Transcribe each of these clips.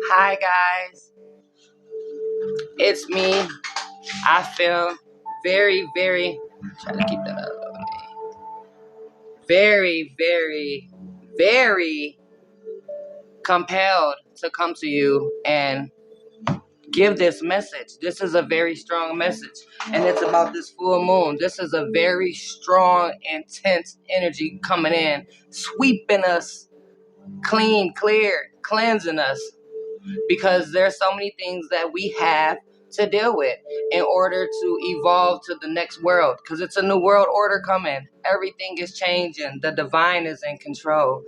Hi guys, it's me. I feel very, try to keep that out of the way. Very compelled to come to you and give this message. This is a very strong message, and it's about this full moon. This is a very strong, intense energy coming in, sweeping us clean, clear, cleansing us. Because there's so many things that we have to deal with in order to evolve to the next world, because it's a new world order coming. Everything is changing. The divine is in control.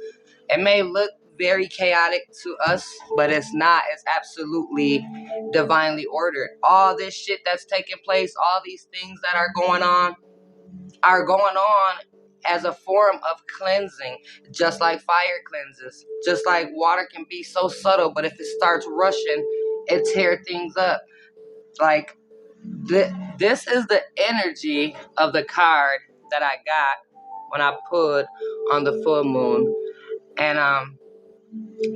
It may look very chaotic to us, but it's not. It's absolutely divinely ordered. All this shit that's taking place, all these things that are going on as a form of cleansing, just like fire cleanses, just like water can be so subtle, but if it starts rushing, it tears things up. Like this is the energy of the card that I got when I pulled on the full moon, and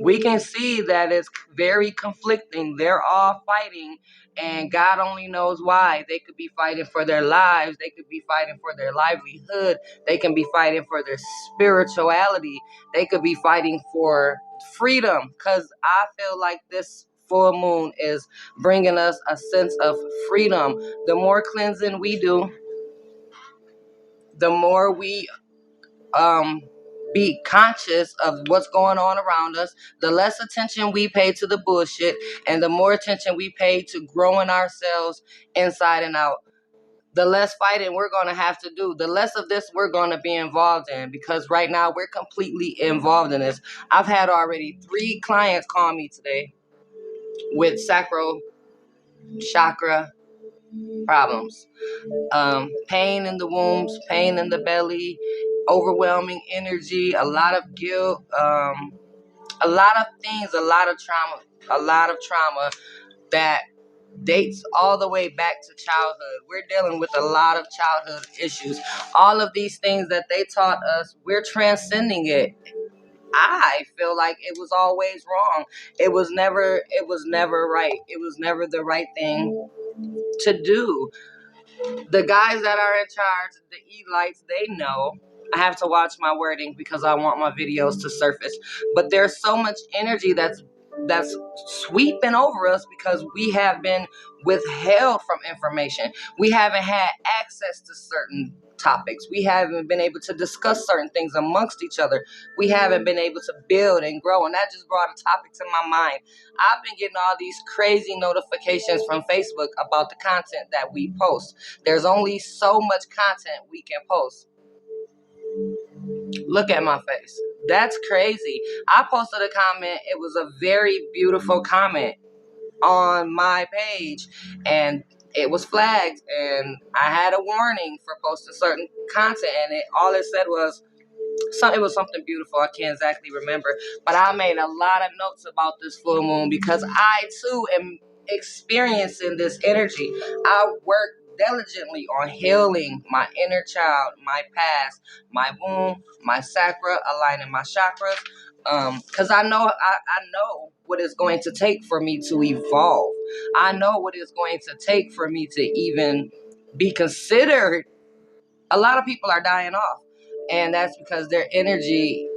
we can see that it's very conflicting. They're all fighting, and God only knows why. They could be fighting for their lives. They could be fighting for their livelihood. They can be fighting for their spirituality. They could be fighting for freedom, because I feel like this full moon is bringing us a sense of freedom. The more cleansing we do, the more we be conscious of what's going on around us, the less attention we pay to the bullshit, and the more attention we pay to growing ourselves inside and out, the less fighting we're going to have to do, the less of this we're going to be involved in, because right now we're completely involved in this. I've had already 3 clients call me today with sacral chakra problems. Pain in the wombs, pain in the belly, overwhelming energy, a lot of guilt, a lot of things, a lot of trauma that dates all the way back to childhood. We're dealing with a lot of childhood issues. All of these things that they taught us, we're transcending it. I feel like it was always wrong. It was never right. It was never the right thing to do. The guys that are in charge, the Elights, they know. I have to watch my wording because I want my videos to surface. But there's so much energy that's sweeping over us because we have been withheld from information. We haven't had access to certain topics. We haven't been able to discuss certain things amongst each other. We haven't been able to build and grow. And that just brought a topic to my mind. I've been getting all these crazy notifications from Facebook about the content that we post. There's only so much content we can post. Look at my face. That's crazy. I posted a comment. It was a very beautiful comment on my page, and it was flagged, and I had a warning for posting certain content, and all it said was it was something beautiful. I can't exactly remember, but I made a lot of notes about this full moon because I too am experiencing this energy. I work diligently on healing my inner child, my past, my womb, my sacra, aligning my chakras. Because I know what it's going to take for me to evolve. I know what it's going to take for me to even be considered. A lot of people are dying off, and that's because their energy.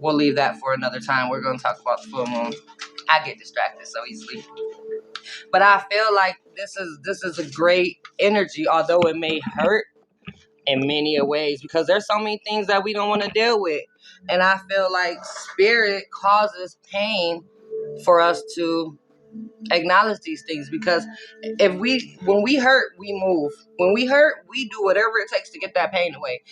We'll leave that for another time. We're going to talk about the full moon. I get distracted so easily. But I feel like this is a great energy, although it may hurt in many ways, because there's so many things that we don't want to deal with. And I feel like spirit causes pain for us to acknowledge these things, because when we hurt, we move. When we hurt, we do whatever it takes to get that pain away.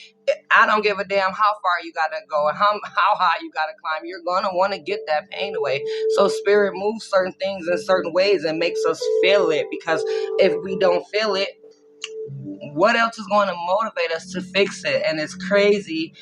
I don't give a damn how far you gotta go and how high you gotta climb. You're gonna want to get that pain away. So spirit moves certain things in certain ways and makes us feel it, because if we don't feel it, what else is going to motivate us to fix it? And it's crazy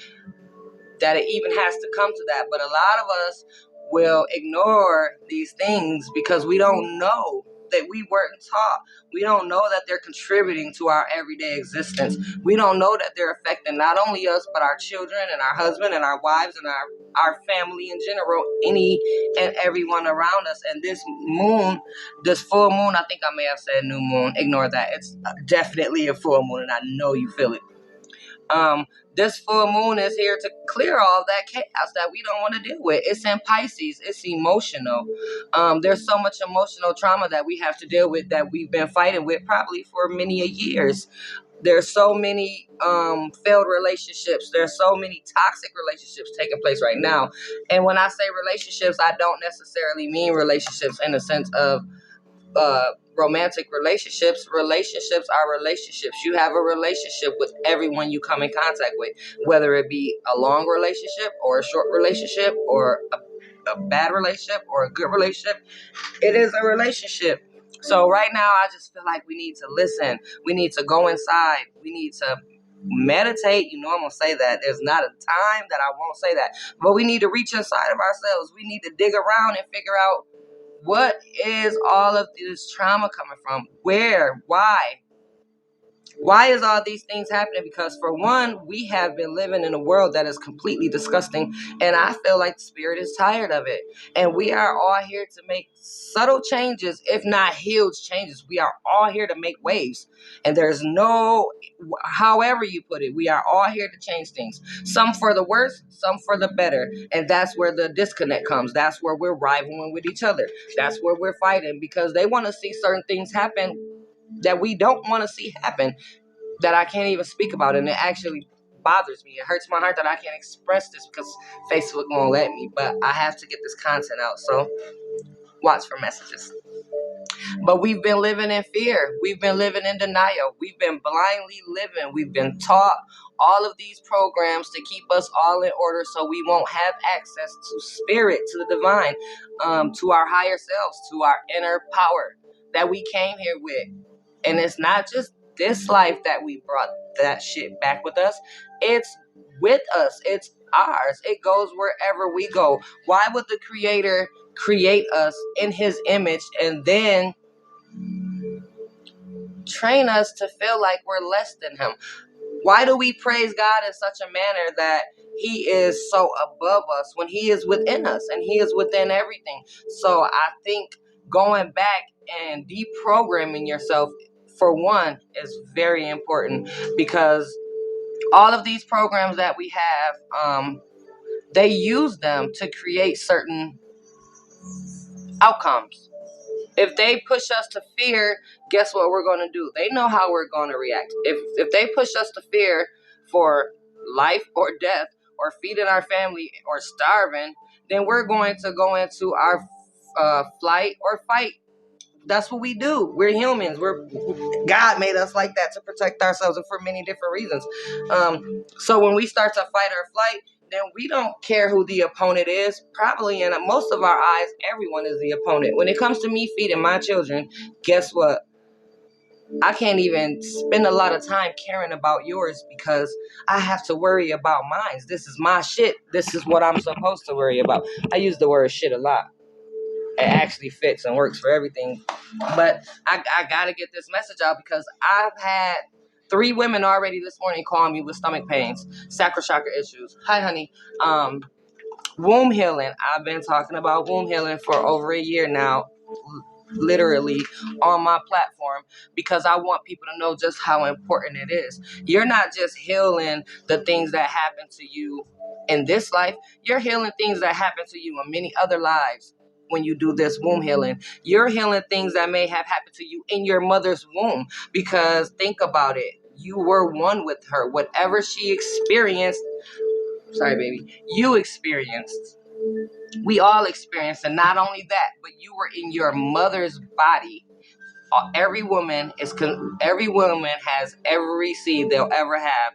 that it even has to come to that. But a lot of us will ignore these things because we don't know. that we weren't taught. We don't know that they're contributing to our everyday existence. We don't know that they're affecting not only us, but our children and our husband and our wives and our family in general, any and everyone around us. And this moon, this full moon, I think I may have said new moon. Ignore that. It's definitely a full moon, and I know you feel it. This full moon is here to clear all that chaos that we don't want to deal with. It's in Pisces. It's emotional. There's so much emotional trauma that we have to deal with that we've been fighting with probably for many a years. There's so many failed relationships. There's so many toxic relationships taking place right now. And when I say relationships, I don't necessarily mean relationships in the sense of romantic relationships. Relationships are relationships. You have a relationship with everyone you come in contact with, whether it be a long relationship or a short relationship or a bad relationship or a good relationship. It is a relationship. So right now, I just feel like we need to listen. We need to go inside. We need to meditate. You know I'm going to say that. There's not a time that I won't say that. But we need to reach inside of ourselves. We need to dig around and figure out, what is all of this trauma coming from? Where? Why? Why is all these things happening? Because for one, we have been living in a world that is completely disgusting, and I feel like the spirit is tired of it. And we are all here to make subtle changes, if not huge changes. We are all here to make waves, and there's no, however you put it, we are all here to change things. Some for the worse, some for the better, and that's where the disconnect comes. That's where we're rivaling with each other. That's where we're fighting, because they want to see certain things happen that we don't want to see happen, that I can't even speak about. And it actually bothers me. It hurts my heart that I can't express this because Facebook won't let me. But I have to get this content out. So watch for messages. But we've been living in fear. We've been living in denial. We've been blindly living. We've been taught all of these programs to keep us all in order so we won't have access to spirit, to the divine, to our higher selves, to our inner power that we came here with. And it's not just this life that we brought that shit back with us. It's with us. It's ours. It goes wherever we go. Why would the Creator create us in His image and then train us to feel like we're less than Him? Why do we praise God in such a manner that He is so above us when He is within us and He is within everything? So I think going back and deprogramming yourself, for one, is very important, because all of these programs that we have, they use them to create certain outcomes. If they push us to fear, guess what we're going to do? They know how we're going to react. If they push us to fear for life or death, or feeding our family, or starving, then we're going to go into our flight or fight. That's what we do. We're humans. God made us like that to protect ourselves, and for many different reasons. So when we start to fight or flight, then we don't care who the opponent is. Probably in most of our eyes, everyone is the opponent. When it comes to me feeding my children, guess what? I can't even spend a lot of time caring about yours because I have to worry about mine. This is my shit. This is what I'm supposed to worry about. I use the word shit a lot. It actually fits and works for everything. But I got to get this message out, because I've had 3 women already this morning call me with stomach pains, sacral chakra issues. Hi, honey. Womb healing. I've been talking about womb healing for over a year now, literally on my platform, because I want people to know just how important it is. You're not just healing the things that happen to you in this life. You're healing things that happen to you in many other lives. When you do this womb healing, you're healing things that may have happened to you in your mother's womb, because think about it. You were one with her. Whatever she experienced, sorry, baby, you experienced. We all experienced. And not only that, but you were in your mother's body. Every woman has every seed they'll ever have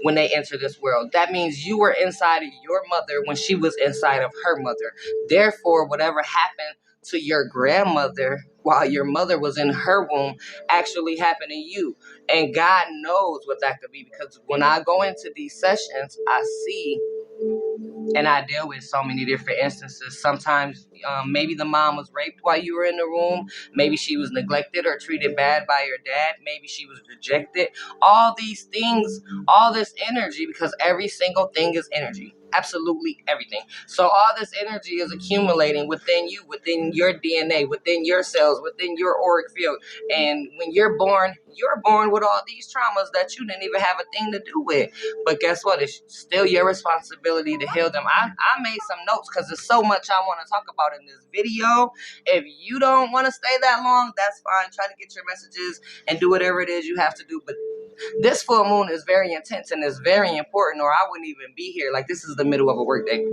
when they enter this world. That means you were inside of your mother when she was inside of her mother. Therefore, whatever happened to your grandmother while your mother was in her womb actually happened to you. And God knows what that could be, because when I go into these sessions, I see And I deal with so many different instances. Sometimes maybe the mom was raped while you were in the room. Maybe she was neglected or treated bad by your dad. Maybe she was rejected. All these things, all this energy, because every single thing is energy. Absolutely everything. So all this energy is accumulating within you, within your DNA, within your cells, within your auric field. And when you're born with all these traumas that you didn't even have a thing to do with. But guess what? It's still your responsibility to heal them. I made some notes because there's so much I want to talk about in this video. If you don't want to stay that long, that's fine. Try to get your messages and do whatever it is you have to do. But this full moon is very intense and is very important, or I wouldn't even be here. Like, this is the middle of a workday.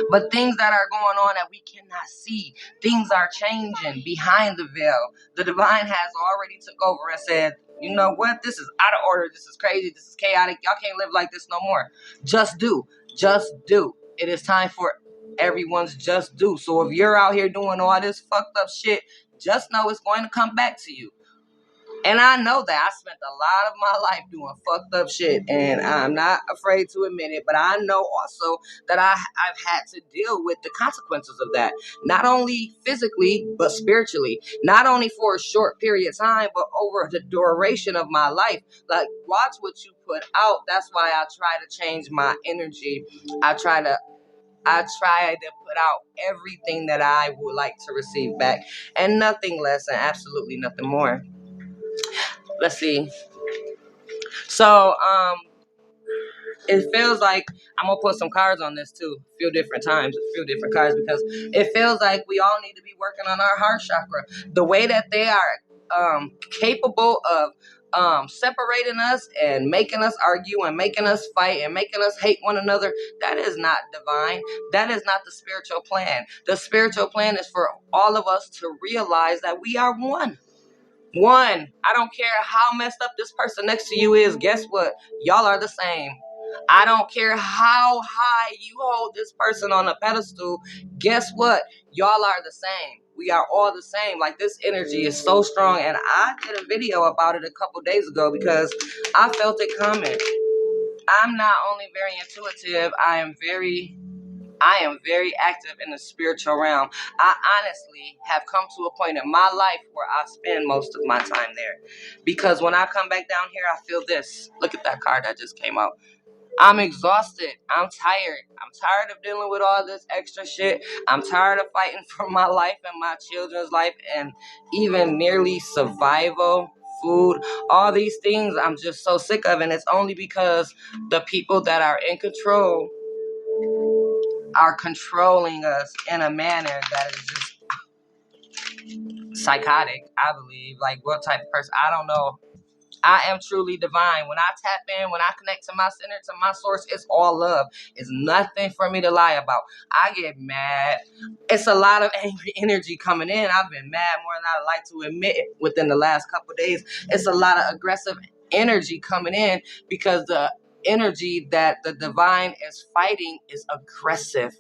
But things that are going on that we cannot see, things are changing behind the veil. The divine has already took over and said, you know what? This is out of order. This is crazy. This is chaotic. Y'all can't live like this no more. Just do. Just do. It is time for everyone's just do. So if you're out here doing all this fucked up shit, just know it's going to come back to you. And I know that I spent a lot of my life doing fucked up shit, and I'm not afraid to admit it, but I know also that I've had to deal with the consequences of that, not only physically, but spiritually, not only for a short period of time, but over the duration of my life. Like, watch what you put out. That's why I try to change my energy. I try to put out everything that I would like to receive back, and nothing less and absolutely nothing more. Let's see. So, it feels like I'm gonna put some cards on this too, a few different times, a few different cards, because it feels like we all need to be working on our heart chakra. The way that they are capable of separating us and making us argue and making us fight and making us hate one another, that is not divine. That is not the spiritual plan. The spiritual plan is for all of us to realize that we are one. One. I don't care how messed up this person next to you is. Guess what? Y'all are the same. I don't care how high you hold this person on a pedestal. Guess what? Y'all are the same. We are all the same. Like, this energy is so strong. And I did a video about it a couple days ago because I felt it coming. I'm not only very intuitive, I am very active in the spiritual realm. I honestly have come to a point in my life where I spend most of my time there. Because when I come back down here, I feel this. Look at that card that just came out. I'm exhausted. I'm tired. I'm tired of dealing with all this extra shit. I'm tired of fighting for my life and my children's life and even nearly survival, food, all these things I'm just so sick of. And it's only because the people that are in control are controlling us in a manner that is just psychotic, I believe. Like, what type of person? I don't know. I am truly divine. When I tap in, when I connect to my center, to my source, it's all love. It's nothing for me to lie about. I get mad. It's a lot of angry energy coming in. I've been mad more than I like to admit within the last couple of days. It's a lot of aggressive energy coming in because the energy that the divine is fighting is aggressive.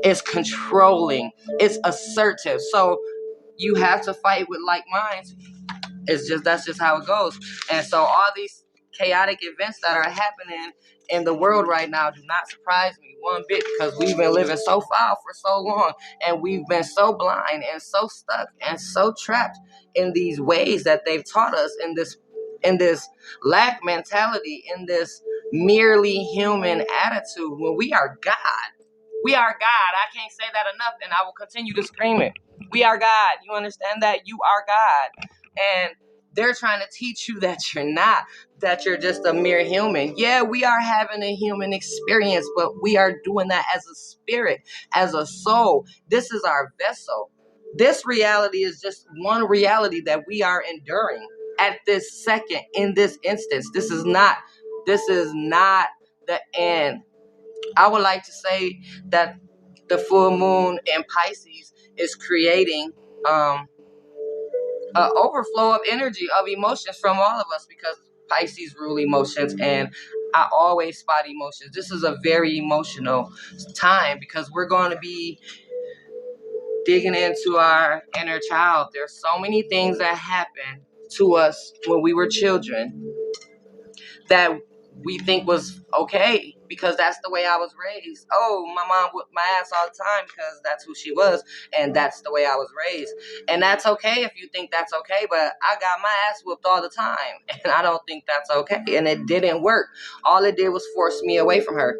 It's controlling. It's assertive. So you have to fight with like minds. That's just how it goes. And so all these chaotic events that are happening in the world right now do not surprise me one bit, because we've been living so foul for so long, and we've been so blind and so stuck and so trapped in these ways that they've taught us, in this lack mentality, in this merely human attitude, when we are God. We are God. I can't say that enough, and I will continue to scream it. We are God. You understand that? You are God. And they're trying to teach you that you're not, that you're just a mere human. Yeah, we are having a human experience, but we are doing that as a spirit, as a soul. This is our vessel. This reality is just one reality that we are enduring at this second, in this instance. This is not the end. I would like to say that the full moon in Pisces is creating an overflow of energy, of emotions from all of us, because Pisces rule emotions, and I always spot emotions. This is a very emotional time because we're going to be digging into our inner child. There's so many things that happened to us when we were children that we think was okay. because that's the way I was raised. Oh, my mom whipped my ass all the time because that's who she was, and that's the way I was raised. And that's okay if you think that's okay, but I got my ass whooped all the time, and I don't think that's okay. And it didn't work. All it did was force me away from her.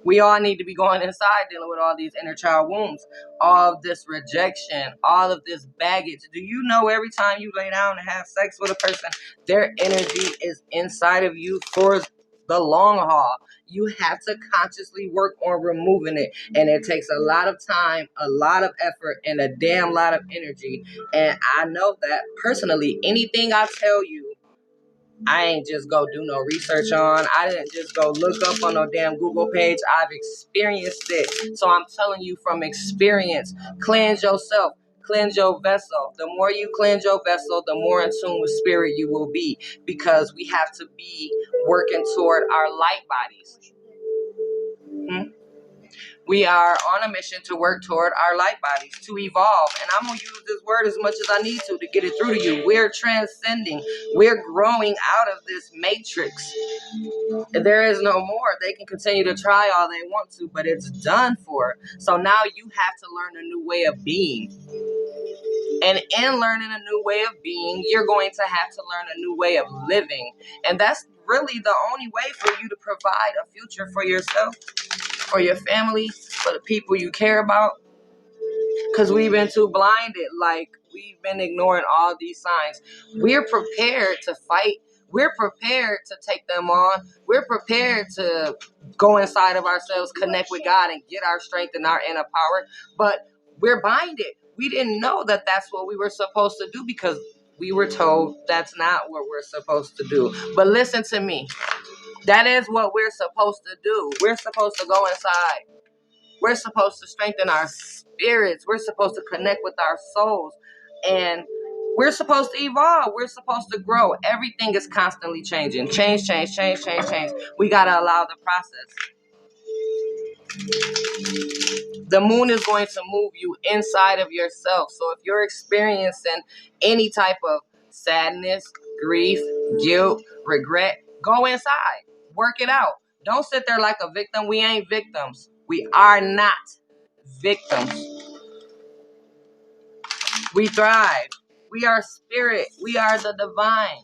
We all need to be going inside dealing with all these inner child wounds, all of this rejection, all of this baggage. Do you know every time you lay down and have sex with a person, their energy is inside of you for the long haul? You have to consciously work on removing it. And it takes a lot of time, a lot of effort, and a damn lot of energy. And I know that personally. Anything I tell you, I ain't just go do no research on. I didn't just go look up on no damn Google page. I've experienced it. So I'm telling you from experience, cleanse yourself, cleanse your vessel. The more you cleanse your vessel, the more in tune with spirit you will be, because we have to be working toward our light bodies. We are on a mission to work toward our light bodies, to evolve. And I'm going to use this word as much as I need to get it through to you. We're transcending. We're growing out of this matrix. There is no more. They can continue to try all they want to, but it's done for. So now you have to learn a new way of being. And in learning a new way of being, you're going to have to learn a new way of living. And that's really the only way for you to provide a future for yourself, for your family, for the people you care about. Because we've been too blinded. Like, we've been ignoring all these signs. We're prepared to fight. We're prepared to take them on. We're prepared to go inside of ourselves, connect with God, and get our strength and our inner power. But we're blinded. We didn't know that that's what we were supposed to do, because we were told that's not what we're supposed to do. But listen to me. That is what we're supposed to do. We're supposed to go inside. We're supposed to strengthen our spirits. We're supposed to connect with our souls. And we're supposed to evolve. We're supposed to grow. Everything is constantly changing. Change. We got to allow the process. The moon is going to move you inside of yourself. So if you're experiencing any type of sadness, grief, guilt, regret, go inside. Work it out. Don't sit there like a victim. We ain't victims. We are not victims. We thrive. We are spirit. We are the divine.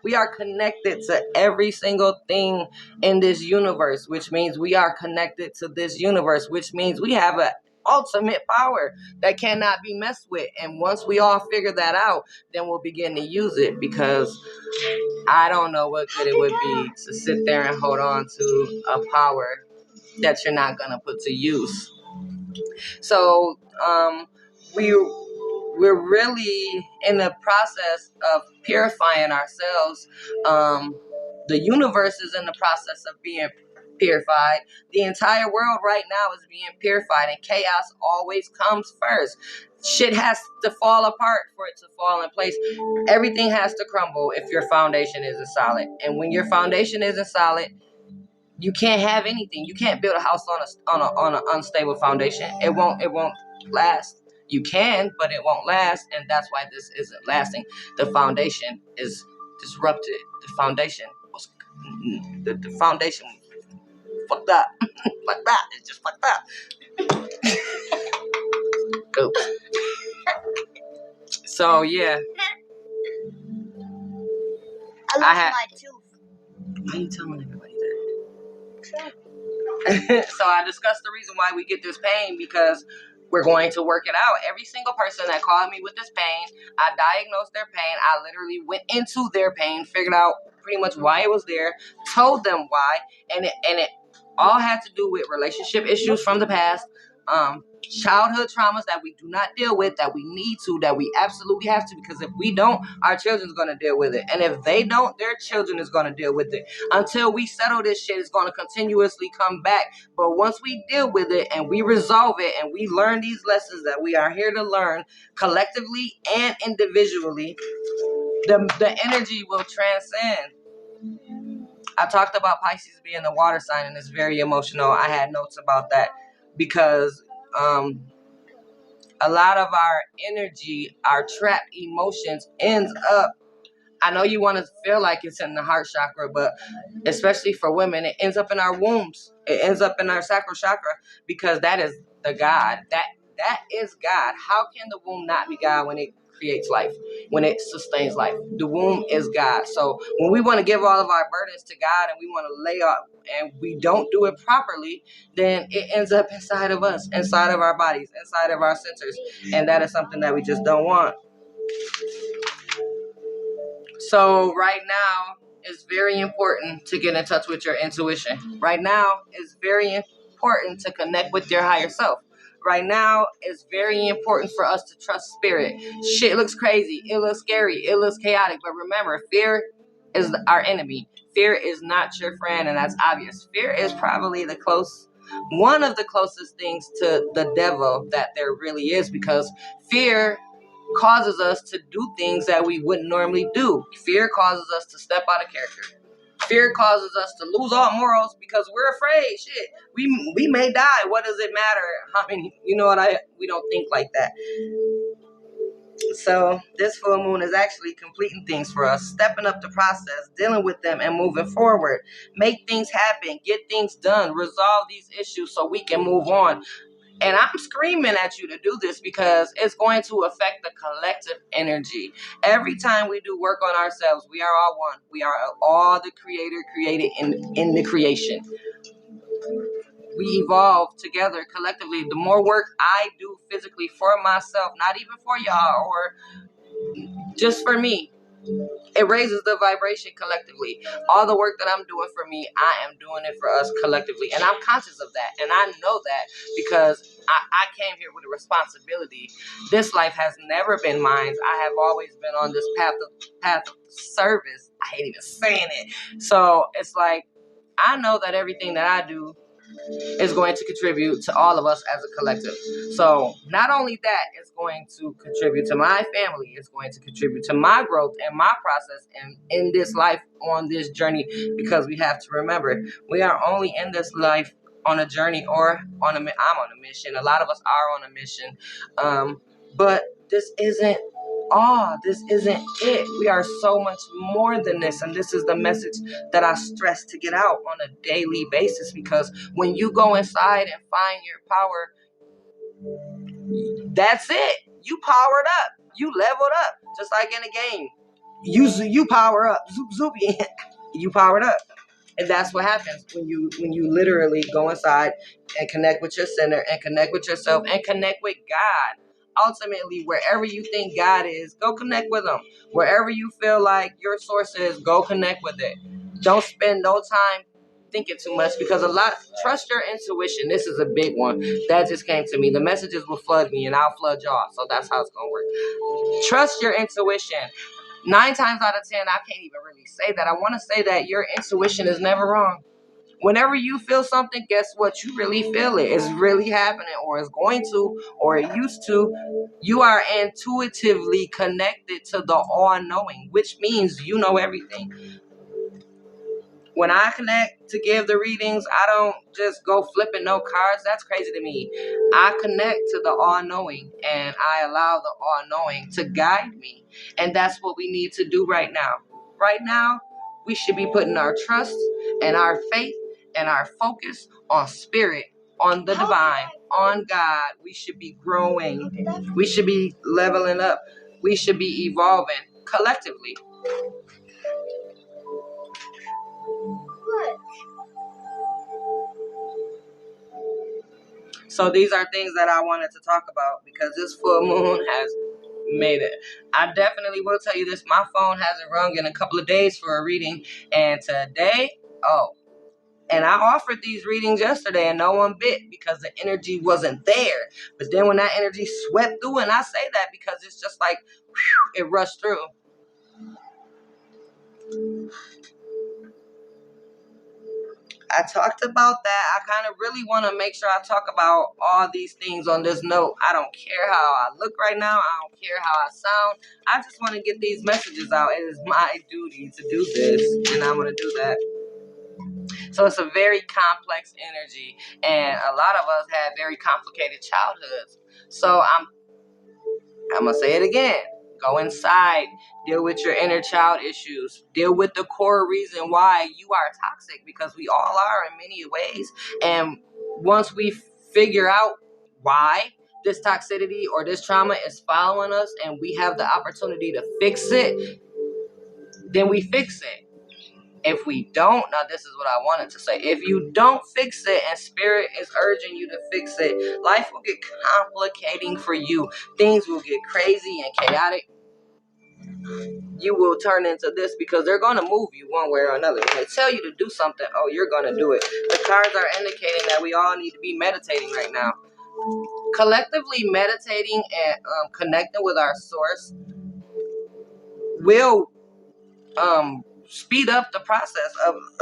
We are connected to every single thing in this universe, which means we are connected to this universe, which means we have an ultimate power that cannot be messed with. And once we all figure that out, then we'll begin to use it, because I don't know what good it would be to sit there and hold on to a power that you're not going to put to use. So we're really in the process of purifying ourselves. The universe is in the process of being purified. The entire world right now is being purified, and chaos always comes first. Shit has to fall apart for it to fall in place. Everything has to crumble if your foundation isn't solid. And when your foundation isn't solid, you can't have anything. You can't build a house on an unstable foundation. It won't last. You can, but it won't last, and that's why this isn't lasting. The foundation is disrupted. The foundation was the foundation fucked up. Like that. It's just fucked up. Oops. So yeah. I lost my tooth. Why are you telling everybody that? So I discussed the reason why we get this pain, because we're going to work it out. Every single person that called me with this pain, I diagnosed their pain. I literally went into their pain, figured out pretty much why it was there, told them why, and it all had to do with relationship issues from the past, childhood traumas that we do not deal with, that we need to, that we absolutely have to, because if we don't, our children's going to deal with it. And if they don't, their children is going to deal with it. Until we settle this shit, it's going to continuously come back. But once we deal with it and we resolve it and we learn these lessons that we are here to learn collectively and individually, the energy will transcend. I talked about Pisces being the water sign, and it's very emotional. I had notes about that because a lot of our energy, our trapped emotions ends up I know you want to feel like it's in the heart chakra, but especially for women, it ends up in our wombs. It ends up in our sacral chakra because that is the God. That is God. How can the womb not be God when it creates life, when it sustains life? The womb is God. So when we want to give all of our burdens to God and we want to lay up and we don't do it properly, then it ends up inside of us, inside of our bodies, inside of our centers. And that is something that we just don't want. So right now, it's very important to get in touch with your intuition. Right now, it's very important to connect with your higher self. Right now, it's very important for us to trust spirit. Shit looks crazy. It looks scary. It looks chaotic. But remember, fear is our enemy. Fear is not your friend, and that's obvious. Fear is probably one of the closest things to the devil that there really is, because fear causes us to do things that we wouldn't normally do. Fear causes us to step out of character. Fear causes us to lose all morals because we're afraid. Shit, we may die. What does it matter? I mean, we don't think like that. So this full moon is actually completing things for us, stepping up the process, dealing with them and moving forward. Make things happen, get things done, resolve these issues so we can move on. And I'm screaming at you to do this because it's going to affect the collective energy. Every time we do work on ourselves, we are all one. We are all the creator created in the creation. We evolve together collectively. The more work I do physically for myself, not even for y'all or just for me, it raises the vibration collectively. All the work that I'm doing for me, I am doing it for us collectively. And I'm conscious of that. And I know that because I came here with a responsibility. This life has never been mine. I have always been on this path of service. I hate even saying it. So it's like, I know that everything that I do is going to contribute to all of us as a collective. So not only that, it's going to contribute to my family, it's going to contribute to my growth and my process and in this life on this journey, because we have to remember, we are only in this life on a journey or I'm on a mission. A lot of us are on a mission. But this isn't this isn't it. We are so much more than this. And this is the message that I stress to get out on a daily basis, because when you go inside and find your power, that's it. You powered up. You leveled up. Just like in a game. You power up. Zoop zoopy. You powered up. And that's what happens when you literally go inside and connect with your center and connect with yourself and connect with God. Ultimately, wherever you think God is, go connect with him. Wherever you feel like your source is, go connect with it. Don't spend no time thinking too much, because trust your intuition. This is a big one that just came to me. The messages will flood me and I'll flood y'all. So that's how it's going to work. Trust your intuition. 9 times out of 10, I can't even really say that. I want to say that your intuition is never wrong. Whenever you feel something, guess what? You really feel it. It's really happening, or it's going to, or it used to. You are intuitively connected to the all-knowing, which means you know everything. When I connect to give the readings, I don't just go flipping no cards. That's crazy to me. I connect to the all-knowing, and I allow the all-knowing to guide me. And that's what we need to do right now. Right now, we should be putting our trust and our faith and our focus on spirit, on the divine, on God. We should be growing. We should be leveling up. We should be evolving collectively. So these are things that I wanted to talk about because this full moon has made it. I definitely will tell you this. My phone hasn't rung in a couple of days for a reading. And today, and I offered these readings yesterday and no one bit because the energy wasn't there. But then when that energy swept through, and I say that because it's just like, whew, it rushed through. I talked about that. I kind of really want to make sure I talk about all these things on this note. I don't care how I look right now. I don't care how I sound. I just want to get these messages out. It is my duty to do this, and I'm going to do that. So it's a very complex energy, and a lot of us had very complicated childhoods. So I'm going to say it again. Go inside, deal with your inner child issues, deal with the core reason why you are toxic, because we all are in many ways. And once we figure out why this toxicity or this trauma is following us and we have the opportunity to fix it, then we fix it. If we don't, now this is what I wanted to say. If you don't fix it and spirit is urging you to fix it, life will get complicating for you. Things will get crazy and chaotic. You will turn into this because they're going to move you one way or another. When they tell you to do something, oh, you're going to do it. The cards are indicating that we all need to be meditating right now. Collectively meditating and connecting with our source will speed up the process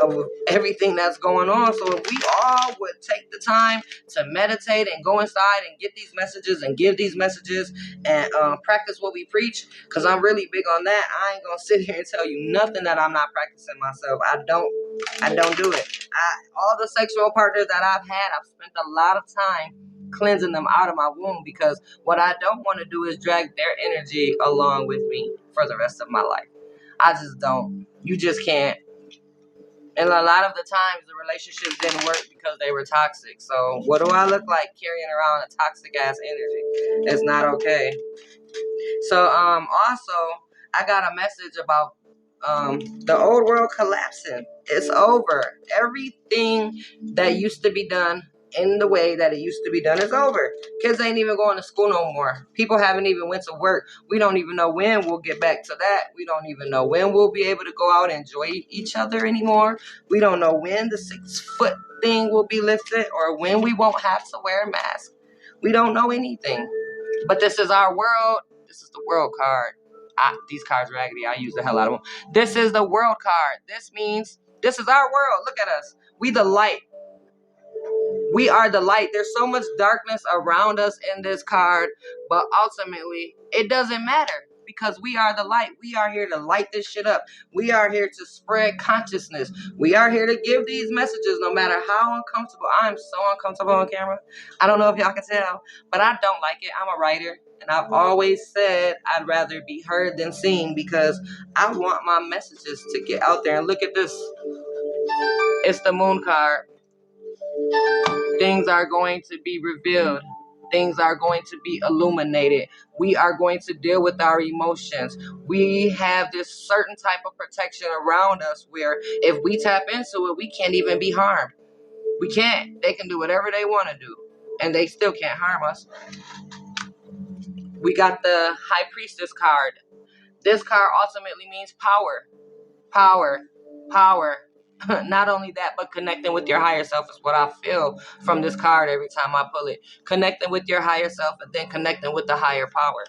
of everything that's going on. So if we all would take the time to meditate and go inside and get these messages and give these messages and practice what we preach, because I'm really big on that. I ain't gonna sit here and tell you nothing that I'm not practicing myself. I don't do it. All the sexual partners that I've had, I've spent a lot of time cleansing them out of my womb, because what I don't want to do is drag their energy along with me for the rest of my life. I just don't. You just can't. And a lot of the times the relationships didn't work because they were toxic. So what do I look like carrying around a toxic ass energy? It's not okay. So also I got a message about the old world collapsing. It's over. Everything that used to be done in the way that it used to be done is over. Kids ain't even going to school no more. People haven't even went to work. We don't even know when we'll get back to that. We don't even know when we'll be able to go out and enjoy each other anymore. We don't know when the 6-foot thing will be lifted or when we won't have to wear a mask. We don't know anything. But this is our world. This is the world card. These cards are raggedy. I use the hell out of them. This is the world card. This means this is our world. Look at us. We the light. We are the light. There's so much darkness around us in this card, but ultimately it doesn't matter because we are the light. We are here to light this shit up. We are here to spread consciousness. We are here to give these messages no matter how uncomfortable. I'm so uncomfortable on camera. I don't know if y'all can tell, but I don't like it. I'm a writer, and I've always said I'd rather be heard than seen because I want my messages to get out there. And look at this. It's the moon card. Things are going to be revealed. Things are going to be illuminated. We are going to deal with our emotions. We have this certain type of protection around us where if we tap into it, we can't even be harmed. We can't. They can do whatever they want to do, and they still can't harm us. We got the High Priestess card. This card ultimately means power. Power. Power. Not only that, but connecting with your higher self is what I feel from this card every time I pull it. Connecting with your higher self and then connecting with the higher power.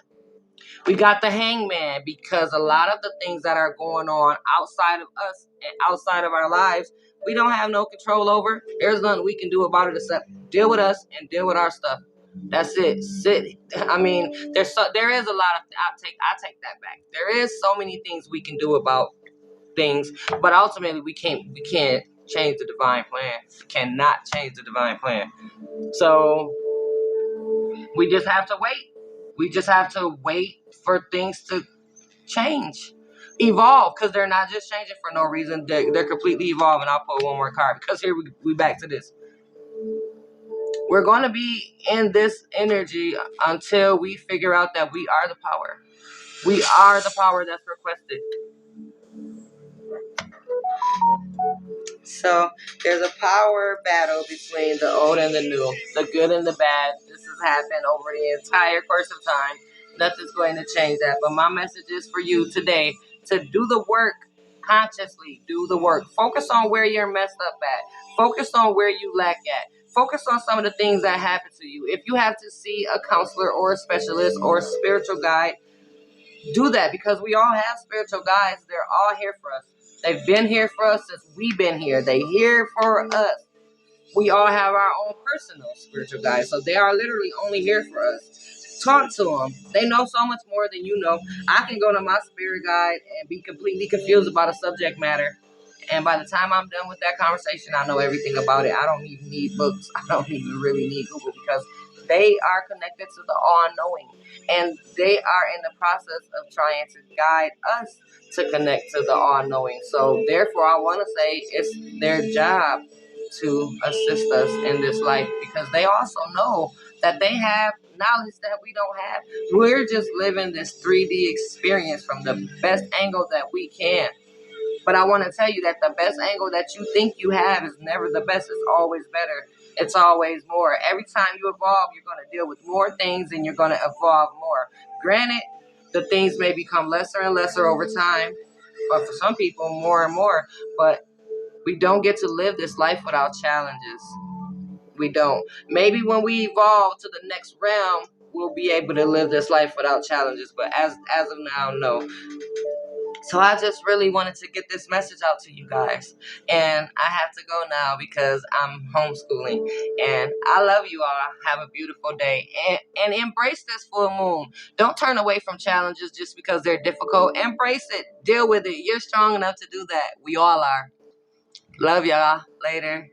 We got the Hangman because a lot of the things that are going on outside of us and outside of our lives, we don't have no control over. There's nothing we can do about it except deal with us and deal with our stuff. That's it. I mean, there is a lot of. I take that back. There is so many things we can do about things, but ultimately we can't change the divine plan. We cannot change the divine plan. So we just have to wait. We just have to wait for things to change, evolve, because they're not just changing for no reason. They're completely evolving. I'll pull one more card because here we back to this. We're going to be in this energy until we figure out that we are the power. We are the power that's requested. So there's a power battle between the old and the new, the good and the bad. This has happened over the entire course of time. Nothing's going to change that. But my message is for you today to do the work consciously. Do the work. Focus on where you're messed up at. Focus on where you lack at. Focus on some of the things that happen to you. If you have to see a counselor or a specialist or a spiritual guide, do that because we all have spiritual guides. They're all here for us. They've been here for us since we've been here. They're here for us. We all have our own personal spiritual guides. So they are literally only here for us. Talk to them. They know so much more than you know. I can go to my spirit guide and be completely confused about a subject matter. And by the time I'm done with that conversation, I know everything about it. I don't even need books. I don't even really need Google because they are connected to the all-knowing, and they are in the process of trying to guide us to connect to the all-knowing. So therefore, I want to say it's their job to assist us in this life, because they also know that they have knowledge that we don't have. We're just living this 3D experience from the best angle that we can. But I want to tell you that the best angle that you think you have is never the best. It's always better. It's always more. Every time you evolve, you're going to deal with more things and you're going to evolve more. Granted, the things may become lesser and lesser over time, but for some people, more and more. But we don't get to live this life without challenges. We don't. Maybe when we evolve to the next realm, we'll be able to live this life without challenges. But as of now, no. So I just really wanted to get this message out to you guys. And I have to go now because I'm homeschooling. And I love you all. Have a beautiful day. And embrace this full moon. Don't turn away from challenges just because they're difficult. Embrace it. Deal with it. You're strong enough to do that. We all are. Love y'all. Later.